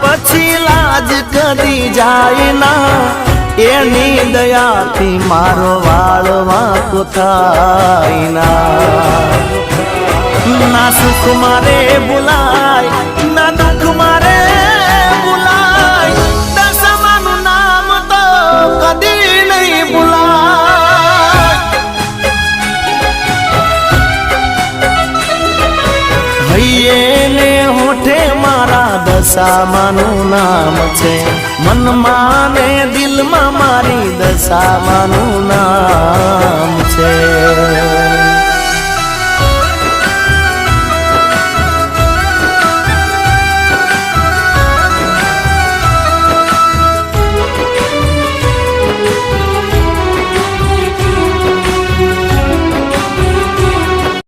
પછી લાજ કદી જાય ના એની દયાથી મારો વાળ વાંકો થાય ના સુખ મારે ભૂલાય ના દુઃખ મારે ભૂલાય દશામાનું નામ તો કદી નહીં ભૂલાય હૈયે ને હોઠે મારા દશામાનું નામ છે મનમાં ને દિલમાં મારી દશામાનું નામ છે।